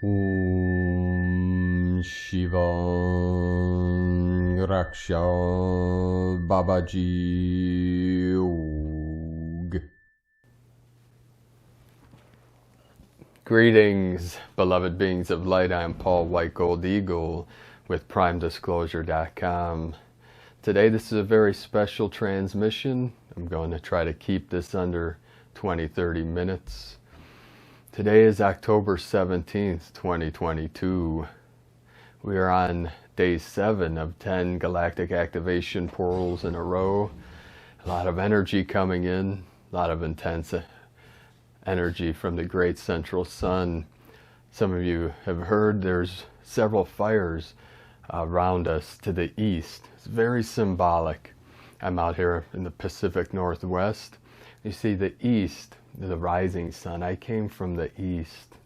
Om Shiva Raksha Babaji Og. Greetings, beloved beings of light. I am Paul White Gold Eagle with PrimeDisclosure.com. Today this is a very special transmission. I'm going to try to keep this under 20-30 minutes. Today is October 17th, 2022. We are on day 7 of 10 galactic activation portals in a row. A lot of energy coming in, a lot of intense energy from the great central sun. Some of you have heard there's several fires around us to the east. It's very symbolic. I'm out here in the Pacific Northwest. You see the east, the rising sun. I came from the east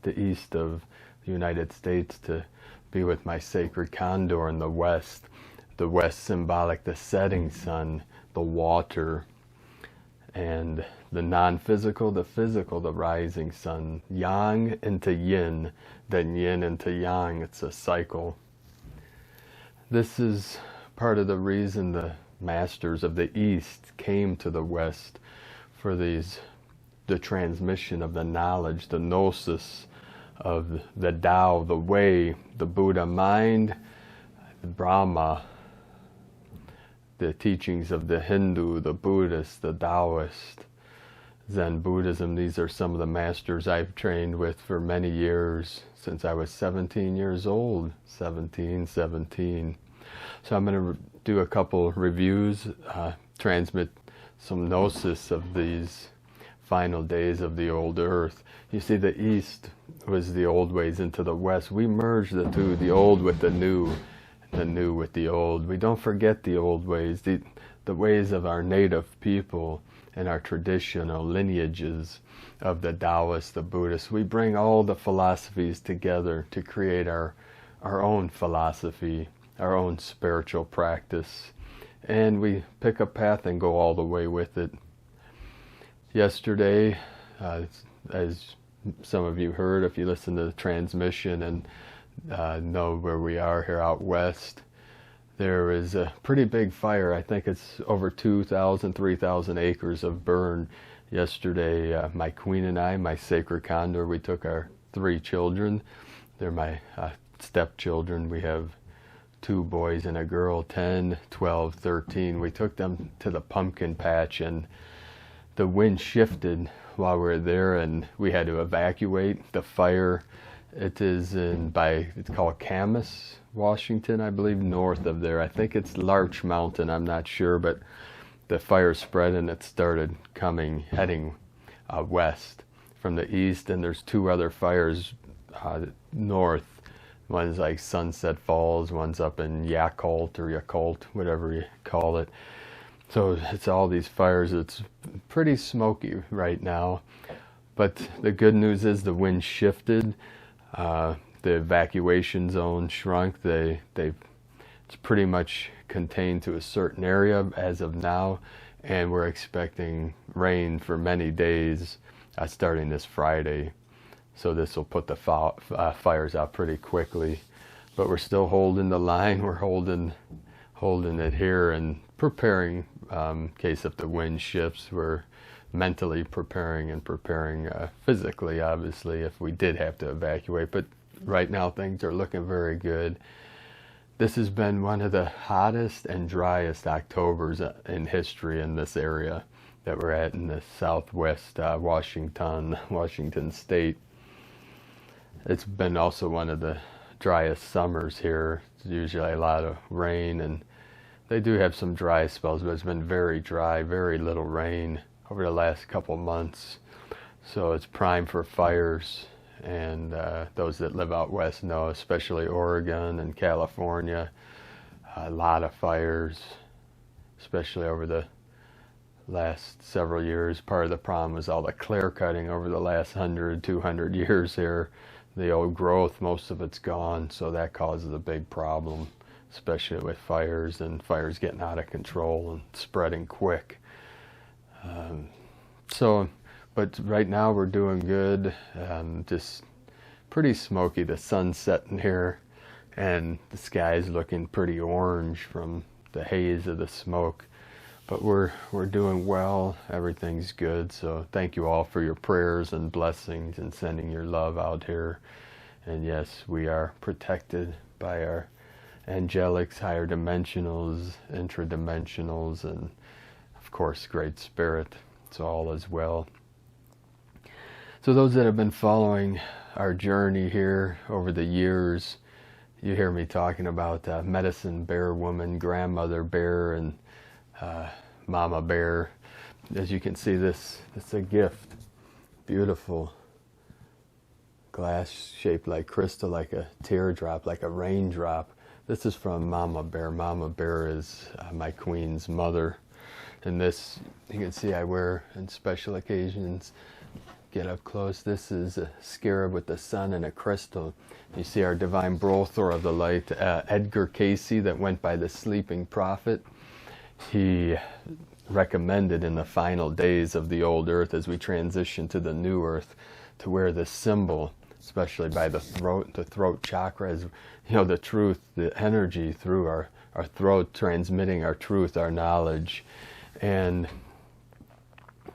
of the United States to be with my sacred Condor in the west. The west symbolic, the setting sun, the water, and the non-physical, the physical, the rising sun. Yang into yin, then yin into yang. It's a cycle. This is part of the reason the masters of the east came to the west for the transmission of the knowledge, the gnosis of the Tao, the way, the Buddha mind, the Brahma, the teachings of the Hindu, the Buddhist, the Taoist, Zen Buddhism. These are some of the masters I've trained with for many years, since I was 17 years old, 17. So I'm going to do a couple reviews, transmit some gnosis of these final days of the old earth. You see, the east was the old ways into the west. We merged the two, the old with the new with the old. We don't forget the old ways, the ways of our native people and our traditional lineages of the Taoists, the Buddhists. We bring all the philosophies together to create our own philosophy, our own spiritual practice. And we pick a path and go all the way with it. Yesterday, as some of you heard, if you listen to the transmission and know where we are here out west, there is a pretty big fire. I think it's over 2,000, 3,000 acres of burn. Yesterday, my queen and I, my sacred Condor, we took our 3 children. They're my stepchildren. We have 2 boys and a girl, 10, 12, 13. We took them to the pumpkin patch, and the wind shifted while we were there, and we had to evacuate the fire. It is it's called Camas, Washington, I believe, north of there. I think it's Larch Mountain, I'm not sure, but the fire spread and it started heading west from the east, and there's 2 other fires north. One's like Sunset Falls, one's up in Yakult, whatever you call it. So it's all these fires. It's pretty smoky right now. But the good news is the wind shifted. The evacuation zone shrunk. It's pretty much contained to a certain area as of now. And we're expecting rain for many days starting this Friday. So this will put the fires out pretty quickly. But we're still holding the line. We're holding it here and preparing in case if the wind shifts. We're mentally preparing and preparing physically, obviously, if we did have to evacuate. But right now things are looking very good. This has been one of the hottest and driest Octobers in history in this area that we're at in the southwest Washington state. It's been also one of the driest summers here. It's usually a lot of rain, and they do have some dry spells, but it's been very dry, very little rain over the last couple months. So it's prime for fires, and those that live out west know, especially Oregon and California, a lot of fires, especially over the last several years. Part of the problem was all the clear cutting over the last 100, 200 years here. The old growth, most of it's gone, so that causes a big problem, especially with fires, and fires getting out of control and spreading quick. But right now we're doing good. Just pretty smoky. The sun's setting here, and the sky is looking pretty orange from the haze of the smoke. But we're doing well. Everything's good. So thank you all for your prayers and blessings and sending your love out here. And yes, we are protected by our angelics, higher dimensionals, intradimensionals, and of course, Great Spirit. It's all as well. So those that have been following our journey here over the years, you hear me talking about medicine bear woman, grandmother bear, and mama bear. As you can see, this it's a gift. Beautiful glass shaped like crystal, like a teardrop, like a raindrop. This is from Mama Bear. Mama Bear is my queen's mother. And this, you can see I wear on special occasions. Get up close. This is a scarab with the sun and a crystal. You see our divine brothor of the light, Edgar Casey, that went by the sleeping prophet. He recommended in the final days of the old earth, as we transition to the new earth, to wear this symbol, especially by the throat chakra, as you know, the truth, the energy through our throat, transmitting our truth, our knowledge. And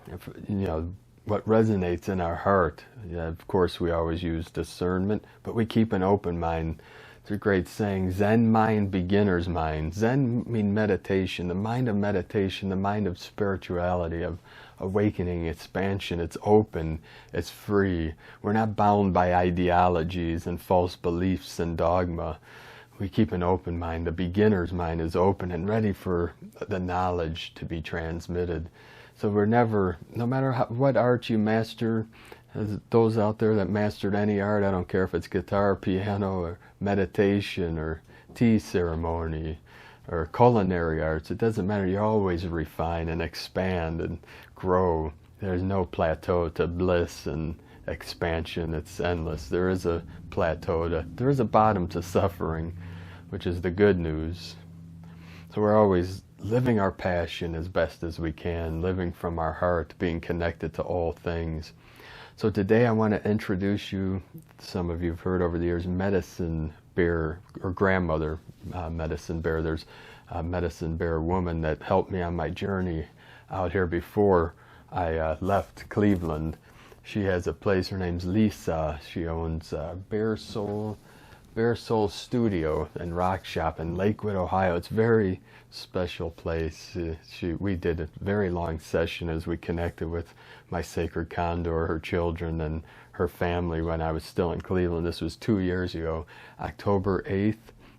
if, you know, what resonates in our heart. Yeah, of course, we always use discernment, but we keep an open mind. There's a great saying, Zen mind, beginner's mind. Zen means meditation, the mind of meditation, the mind of spirituality, of awakening, expansion. It's open, it's free. We're not bound by ideologies and false beliefs and dogma. We keep an open mind. The beginner's mind is open and ready for the knowledge to be transmitted. So we're never, no matter what art you master, those out there that mastered any art, I don't care if it's guitar, piano, or meditation, or tea ceremony, or culinary arts, it doesn't matter. You always refine and expand and grow. There's no plateau to bliss and expansion. It's endless. There is a plateau there is a bottom to suffering, which is the good news. So we're always living our passion as best as we can, living from our heart, being connected to all things. So today I want to introduce you, some of you have heard over the years, medicine bear, or grandmother medicine bear. There's a medicine bear woman that helped me on my journey out here before I left Cleveland. She has a place, her name's Lisa. She owns Bear Soul Studio and Rock Shop in Lakewood, Ohio. It's a very special place. We did a very long session as we connected with my sacred Condor, her children, and her family when I was still in Cleveland. This was 2 years ago. October 8th,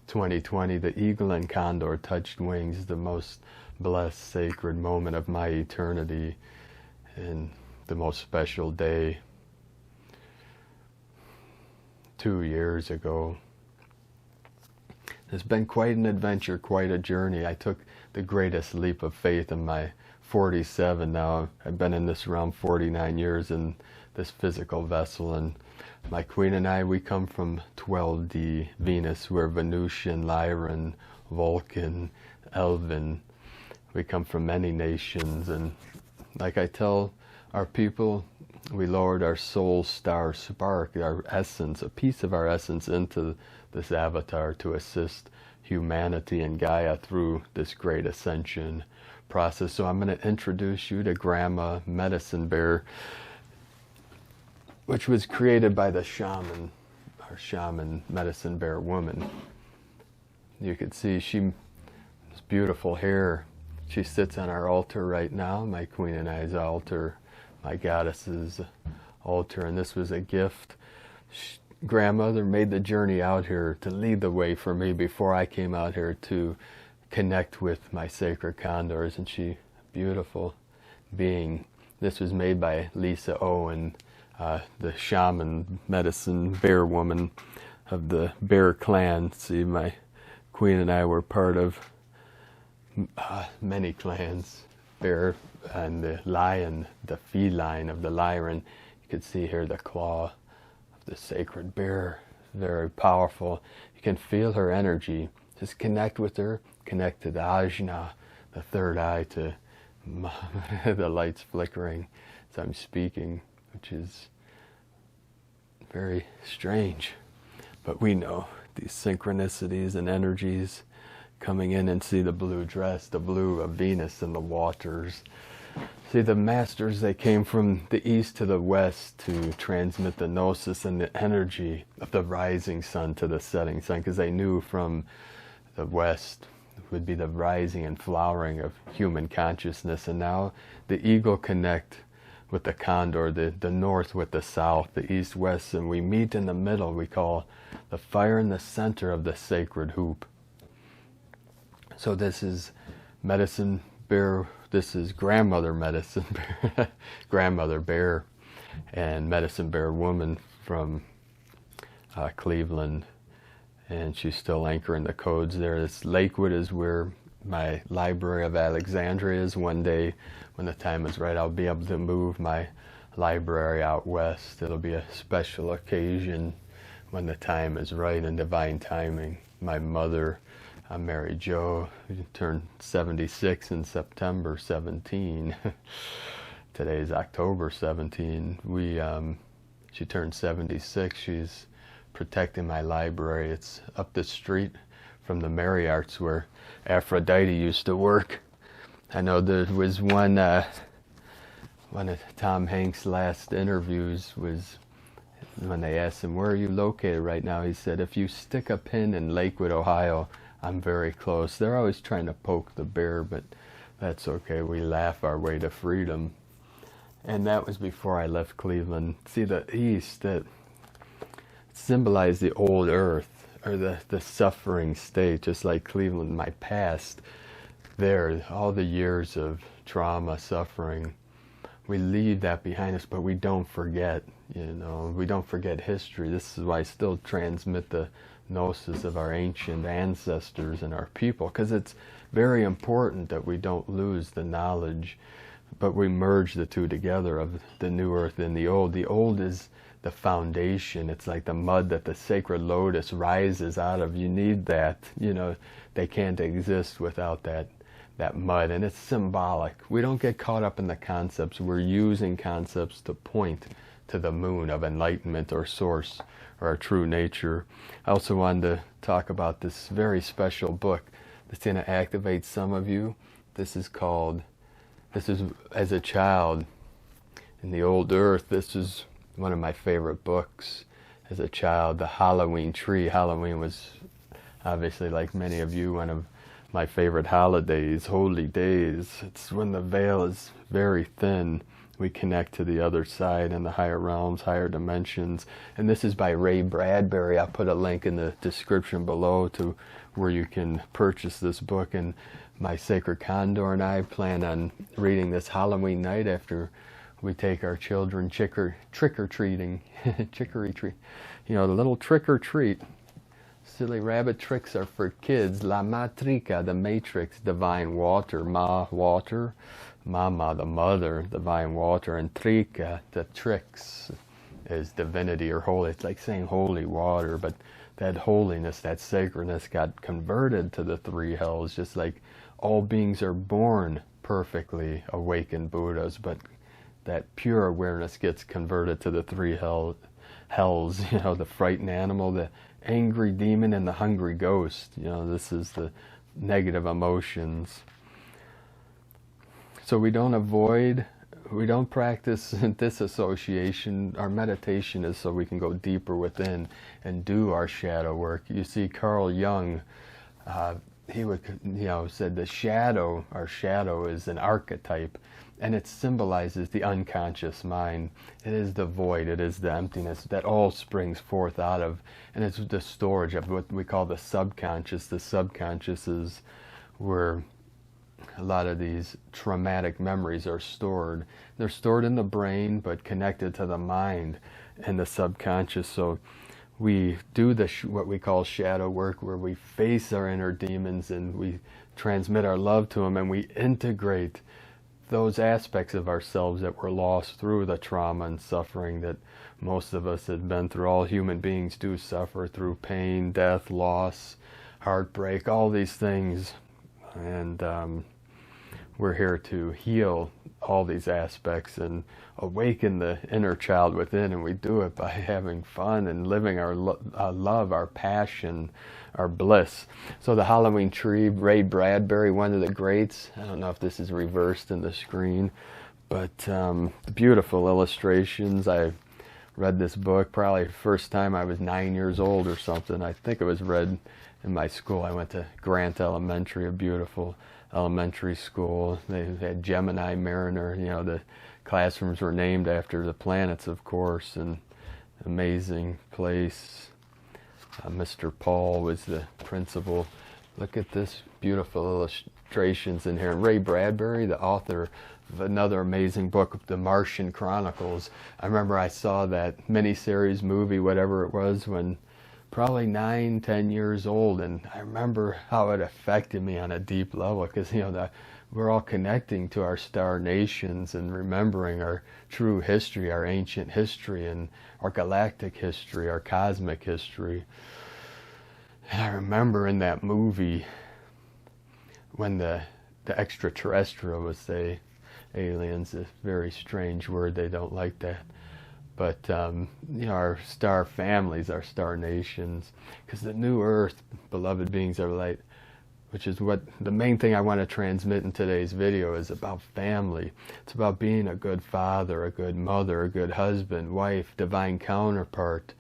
2020, the eagle and condor touched wings, the most blessed, sacred moment of my eternity, and the most special day 2 years ago. It's been quite an adventure, quite a journey. I took the greatest leap of faith in my 47 now. I've been in this realm 49 years in this physical vessel, and my queen and I, we come from 12D Venus. We're Venusian, Lyran, Vulcan, Elven. We come from many nations, and like I tell our people, we lowered our soul star spark, our essence, a piece of our essence into this avatar to assist humanity and Gaia through this great ascension process. So I'm going to introduce you to Grandma Medicine Bear, which was created by the shaman, our shaman medicine bear woman. You can see she has beautiful hair. She sits on our altar right now, my queen and I's altar, my goddess's altar, and this was a gift. Grandmother made the journey out here to lead the way for me before I came out here to connect with my sacred condors, and she, beautiful being. This was made by Lisa Owen, the shaman medicine bear woman of the bear clan. See, my queen and I were part of many clans. Bear and the lion, the feline of the Lyran. You can see here the claw of the sacred bear, very powerful. You can feel her energy. Just connect with her, connect to the ajna, the third eye, to the lights flickering as I'm speaking, which is Very strange. But we know these synchronicities and energies coming in, and see the blue dress, the blue of Venus in the waters. See, the masters, they came from the east to the west to transmit the gnosis and the energy of the rising sun to the setting sun, because they knew from the west would be the rising and flowering of human consciousness. And now the eagle connect with the condor, the north with the south, the east, west, and we meet in the middle. We call the fire in the center of the sacred hoop. So this is medicine bear, this is grandmother medicine bear, grandmother bear, and medicine bear woman from Cleveland, and she's still anchoring the codes there. This Lakewood is where my Library of Alexandria is. One day, when the time is right, I'll be able to move my library out west. It'll be a special occasion when the time is right and divine timing. My mother, Mary Jo, turned 76 in September 17. Today's October 17. She turned 76. She's protecting my library. It's up the street from the Mary Arts where Aphrodite used to work. I know there was one of Tom Hanks' last interviews was when they asked him, "Where are you located right now?" He said, "If you stick a pin in Lakewood, Ohio, I'm very close." They're always trying to poke the bear, but that's okay. We laugh our way to freedom. And that was before I left Cleveland. See, the East, that symbolized the old earth, or the suffering state, just like Cleveland, my past. There, all the years of trauma, suffering, we leave that behind us, but we don't forget, we don't forget history. This is why I still transmit the gnosis of our ancient ancestors and our people, because it's very important that we don't lose the knowledge, but we merge the two together of the new earth and the old. The old is the foundation. It's like the mud that the sacred lotus rises out of. You need that. They can't exist without that mud, and it's symbolic. We don't get caught up in the concepts. We're using concepts to point to the moon of enlightenment or source or our true nature. I also wanted to talk about this very special book that's going to activate some of you. This is as a child in the old earth, this is one of my favorite books. As a child, the Halloween tree. Halloween was obviously, like many of you, one of my favorite holidays, holy days. It's when the veil is very thin. We connect to the other side and the higher realms, higher dimensions. And this is by Ray Bradbury. I'll put a link in the description below to where you can purchase this book. And my sacred Condor and I plan on reading this Halloween night after we take our children trick-or-treating. Chick-or-treat. The little trick-or-treat. Silly rabbit tricks are for kids. La matrica, the matrix, divine water. Ma, water. Mama, the mother, divine water. And trica, the tricks, is divinity or holy. It's like saying holy water, but that holiness, that sacredness got converted to the three hells, just like all beings are born perfectly awakened Buddhas, but that pure awareness gets converted to the three hells, the frightened animal, the angry demon, and the hungry ghost. This is the negative emotions. So we don't practice disassociation. Our meditation is so we can go deeper within and do our shadow work. You see, Carl Jung, he would, said the shadow, our shadow is an archetype, and it symbolizes the unconscious mind. It is the void, it is the emptiness that all springs forth out of, and it's the storage of what we call the subconscious. The subconscious is where a lot of these traumatic memories are stored. They're stored in the brain, but connected to the mind and the subconscious. So we do what we call shadow work, where we face our inner demons and we transmit our love to them, and we integrate those aspects of ourselves that were lost through the trauma and suffering that most of us have been through. All human beings do suffer through pain, death, loss, heartbreak, all these things. And we're here to heal all these aspects and awaken the inner child within, and we do it by having fun and living our love, our passion, our bliss. So the Halloween tree, Ray Bradbury, one of the greats. I don't know if this is reversed in the screen, but beautiful illustrations. I read this book probably the first time I was 9 years old or something. I think it was read in my school. I went to Grant Elementary, a beautiful elementary school. They had Gemini, Mariner, you know, the classrooms were named after the planets, of course, and amazing place. Mr. Paul was the principal. Look at this beautiful illustrations in here. And Ray Bradbury, the author of another amazing book, The Martian Chronicles. I remember I saw that miniseries movie, whatever it was, when probably 9, 10 years old, and I remember how it affected me on a deep level, because you know we're all connecting to our star nations and remembering our true history, our ancient history, and our galactic history, our cosmic history. And I remember in that movie when the extraterrestrial was say aliens, a very strange word, they don't like that. But, you know, our star families, our star nations, because the new earth, beloved beings of light, which is what the main thing I want to transmit in today's video is about family. It's about being a good father, a good mother, a good husband, wife, divine counterpart,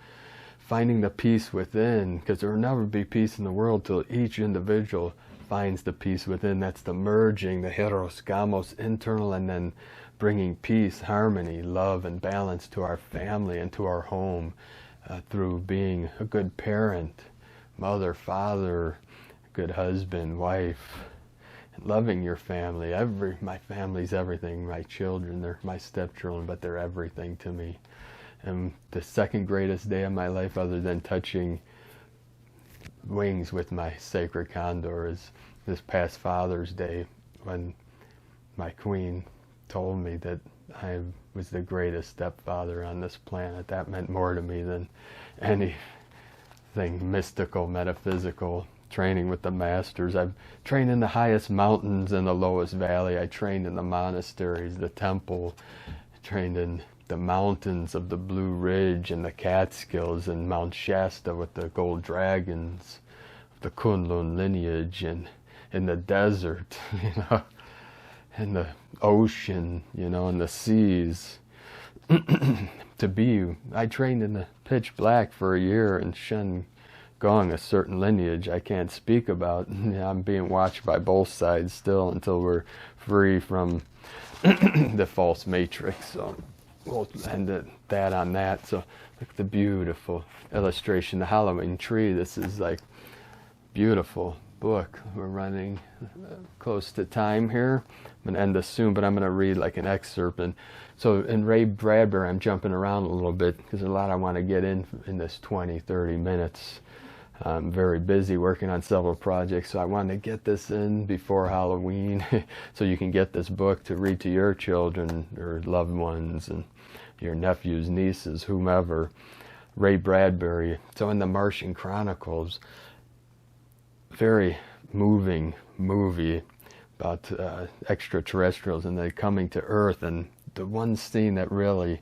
finding the peace within, because there will never be peace in the world till each individual finds the peace within. That's the merging, the heros, gamos, internal, and then bringing peace, harmony, love, and balance to our family and to our home through being a good parent, mother, father, good husband, wife, and loving your family. My family's everything. My children, they're my stepchildren, but they're everything to me. And the second greatest day of my life, other than touching wings with my sacred Condor, is this past Father's Day, when my queen told me that I was the greatest stepfather on this planet. That meant more to me than anything mystical, metaphysical. Training with the masters. I've trained in the highest mountains and the lowest valley. I trained in the monasteries, the temple. I trained in the mountains of the Blue Ridge and the Catskills and Mount Shasta with the gold dragons, the Kunlun lineage, and in the desert, you know, in the ocean, you know, in the seas. I trained in the pitch black for a year in Shen Gong, a certain lineage I can't speak about. I'm being watched by both sides still until we're free from the false matrix. So we'll end that on that. So look at the beautiful illustration, the Halloween tree. This is like beautiful book. We're running close to time here. I'm going to end this soon, but I'm going to read like an excerpt. And so in Ray Bradbury, I'm jumping around a little bit because there's a lot I want to get in this 20, 30 minutes. I'm very busy working on several projects, so I wanted to get this in before Halloween so you can get this book to read to your children or loved ones and your nephews, nieces, whomever. Ray Bradbury. So in the Martian Chronicles, very moving movie about extraterrestrials and they coming to Earth. And the one scene that really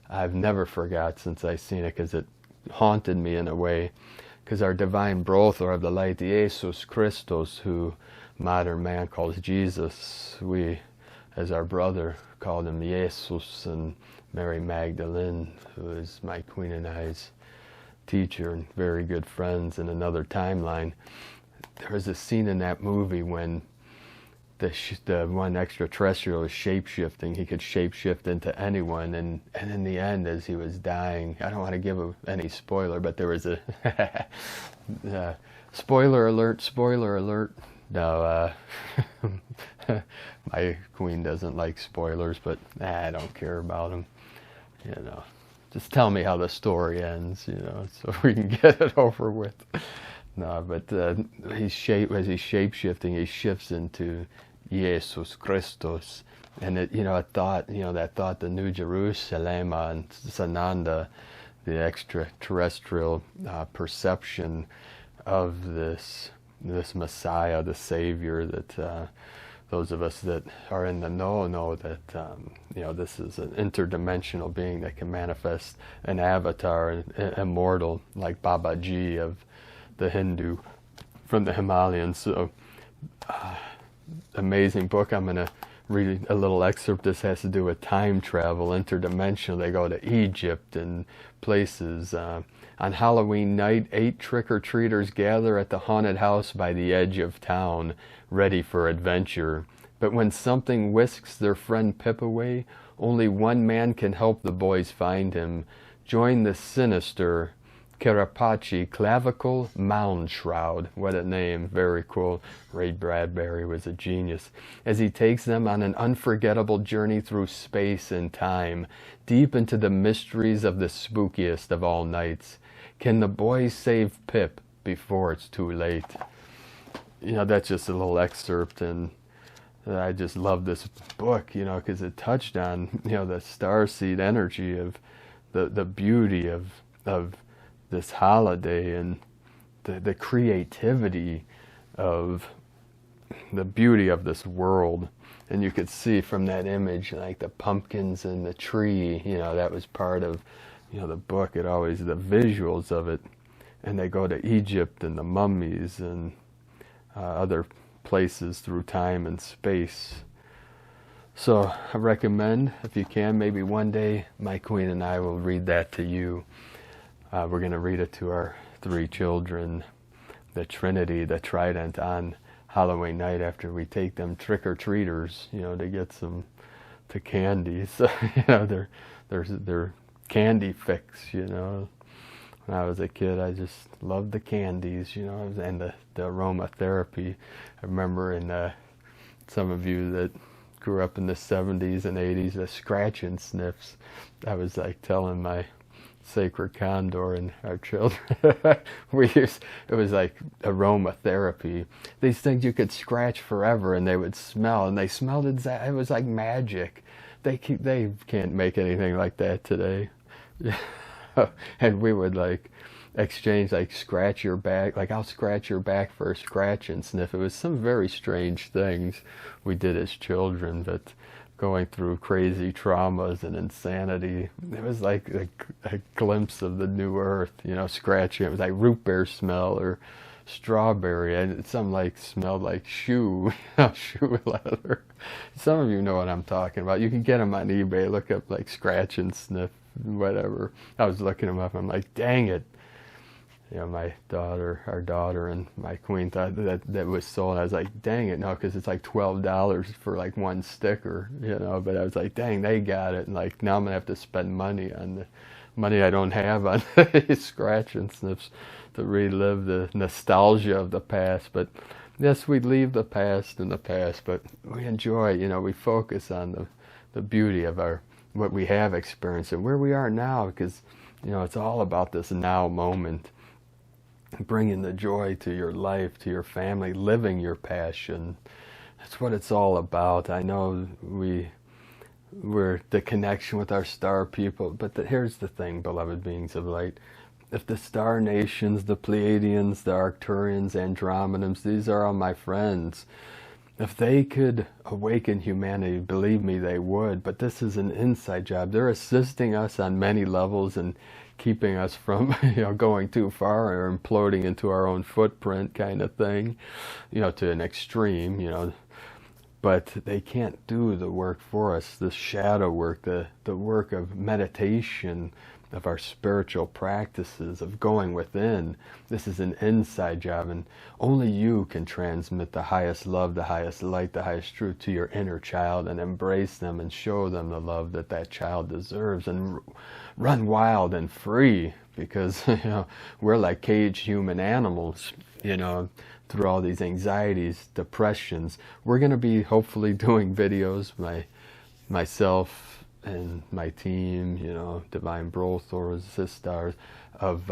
I've never forgot since I've seen it, because it haunted me in a way, because our divine brother of the light, Jesus Christos, who modern man calls Jesus, we as our brother called him Jesus, and Mary Magdalene, who is my queen and I's teacher and very good friends in another timeline. There was a scene in that movie when the one extraterrestrial was shape-shifting. He could shape-shift into anyone, and in the end, as he was dying, I don't want to give any spoiler, but there was a spoiler alert. No, my queen doesn't like spoilers, but I don't care about them. You know, just tell me how the story ends, you know, so we can get it over with. No, but as he's shape-shifting, he shifts into Jesus Christos, and it, you know, that thought, the New Jerusalem and Sananda, the extraterrestrial perception of this Messiah, the Savior that those of us that are in the know that you know, this is an interdimensional being that can manifest an avatar, immortal, like Babaji of the Hindu, from the Himalayas. So amazing book. I'm going to read a little excerpt. This has to do with time travel, interdimensional. They go to Egypt and places. On Halloween night, 8 trick-or-treaters gather at the haunted house by the edge of town, ready for adventure. But when something whisks their friend Pip away, only one man can help the boys find him. Join the sinister Karapachi Clavicle Mound Shroud. What a name. Very cool. Ray Bradbury was a genius. As he takes them on an unforgettable journey through space and time, deep into the mysteries of the spookiest of all nights. Can the boys save Pip before it's too late? You know, that's just a little excerpt, and I just love this book, you know, because it touched on, you know, the starseed energy of the beauty of this holiday, and the creativity of the beauty of this world. And you could see from that image, like the pumpkins and the tree, you know, that was part of, you know, the book. It always, the visuals of it. And they go to Egypt and the mummies and other places through time and space. So I recommend, if you can, maybe one day my queen and I will read that to you. We're going to read it to our 3 children, the Trinity, the Trident, on Halloween night after we take them trick-or-treaters, you know, to get some to candy. So, you know, they're candy fix, you know. When I was a kid, I just loved the candies, you know, and the aromatherapy. I remember in some of you that grew up in the 70s and 80s, the scratch and sniffs. I was like telling my sacred Condor and our children, it was like aromatherapy. These things you could scratch forever and they would smell, and they smelled exactly, it was like magic. They can't make anything like that today. And we would like exchange, like scratch your back, like I'll scratch your back for a scratch and sniff. It was some very strange things we did as children, but going through crazy traumas and insanity, it was like a glimpse of the new earth, you know, scratching. It was like root beer smell or strawberry, and some like smelled like shoe, shoe leather. Some of you know what I'm talking about. You can get them on eBay. Look up like scratch and sniff, whatever. I was looking them up. I'm like, dang it. You know, our daughter and my queen thought that was sold. I was like, dang it, no, because it's like $12 for like one sticker, you know. But I was like, dang, they got it. And like, now I'm going to have to spend money on the money I don't have on scratch and sniffs to relive the nostalgia of the past. But yes, we leave the past in the past, but we enjoy, you know, we focus on the beauty of what we have experienced and where we are now, because, you know, it's all about this now moment. Bringing the joy to your life, to your family, living your passion. That's what it's all about. I know we're the connection with our star people, but here's the thing, beloved beings of light. If the star nations, the Pleiadians, the Arcturians, Andromedans, these are all my friends. If they could awaken humanity, believe me, they would. But this is an inside job. They're assisting us on many levels and keeping us from, you know, going too far or imploding into our own footprint kind of thing, you know, to an extreme, you know. But they can't do the work for us, the shadow work, the work of meditation, of our spiritual practices, of going within. This is an inside job, and only you can transmit the highest love, the highest light, the highest truth to your inner child, and embrace them and show them the love that that child deserves, and run wild and free, because, you know, we're like caged human animals, you know, through all these anxieties, depressions. We're going to be hopefully doing videos, myself and my team, you know, Divine Brothors, Sisters, of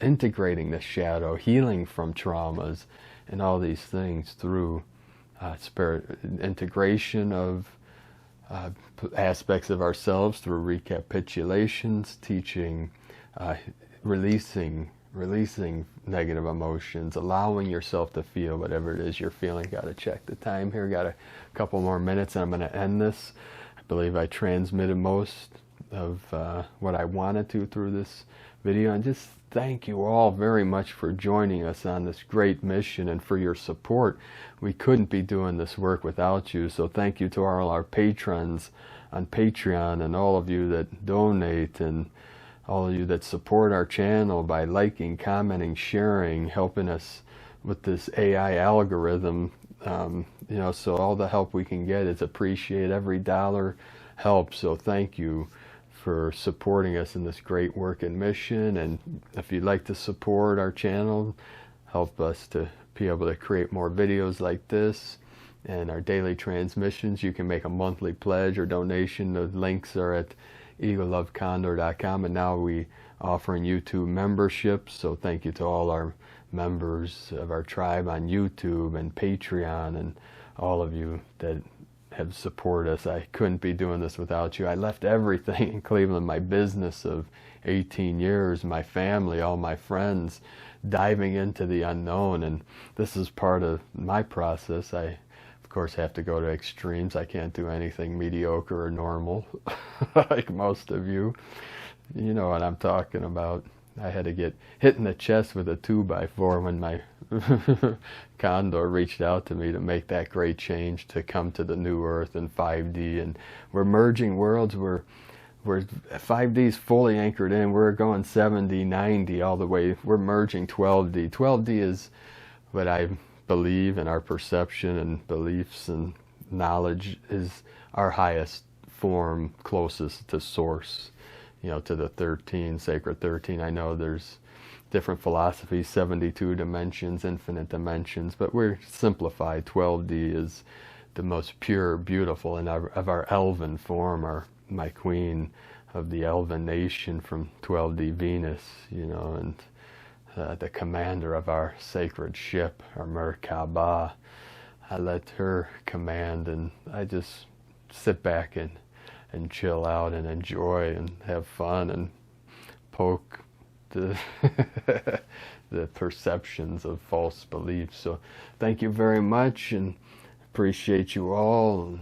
integrating the shadow, healing from traumas, and all these things through spirit integration of aspects of ourselves through recapitulations, teaching, releasing releasing negative emotions, allowing yourself to feel whatever it is you're feeling. Got to check the time here. Got a couple more minutes and I'm going to end this. I believe I transmitted most of what I wanted to through this video, and just thank you all very much for joining us on this great mission and for your support. We couldn't be doing this work without you, so thank you to all our patrons on Patreon and all of you that donate and all of you that support our channel by liking, commenting, sharing, helping us with this AI algorithm. You know, so all the help we can get is appreciated. Every dollar helps, so thank you for supporting us in this great work and mission. And if you'd like to support our channel, help us to be able to create more videos like this and our daily transmissions, you can make a monthly pledge or donation. The links are at eagleofcondor.com, and now we offering YouTube memberships, so thank you to all our members of our tribe on YouTube and Patreon and all of you that have supported us. I couldn't be doing this without you. I left everything in Cleveland, my business of 18 years, my family, all my friends, diving into the unknown, and this is part of my process. I, of course, have to go to extremes. I can't do anything mediocre or normal like most of you. You know what I'm talking about. I had to get hit in the chest with a 2x4 when my Condor reached out to me to make that great change to come to the new earth in 5D. And we're merging worlds. We're 5D's fully anchored in. We're going 7D, 9D all the way. We're merging 12D. 12D is what I believe, and our perception and beliefs and knowledge is our highest form, closest to source. You know, to the 13, sacred 13. I know there's different philosophies, 72 dimensions, infinite dimensions, but we're simplified. 12D is the most pure, beautiful, and of our elven form, my queen of the elven nation from 12D Venus, you know, and the commander of our sacred ship, our Merkaba. I let her command, and I just sit back and chill out and enjoy and have fun and poke the the perceptions of false beliefs. So thank you very much, and appreciate you all, and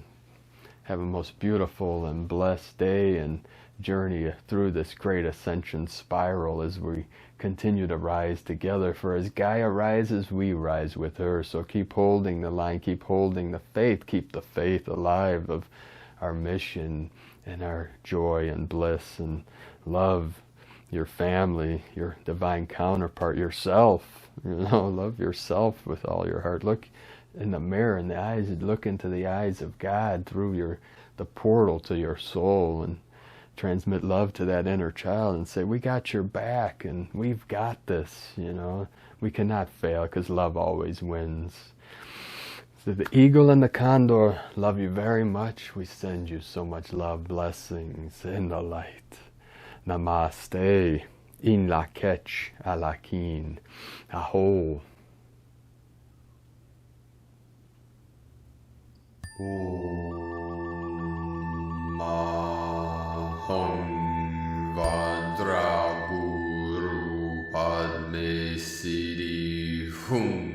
have a most beautiful and blessed day and journey through this great ascension spiral as we continue to rise together. For as Gaia rises, we rise with her. So keep holding the line, keep holding the faith, keep the faith alive of our mission and our joy and bliss, and love your family, your divine counterpart, yourself. You know, love yourself with all your heart. Look in the mirror, in the eyes, look into the eyes of God through the portal to your soul, and transmit love to that inner child and say, we got your back and we've got this. You know, we cannot fail because love always wins. So the eagle and the condor love you very much. We send you so much love, blessings in the light. Namaste. In la ketch alakin. Aho. Om Maham Vadraguru Padme Siddhi Hum.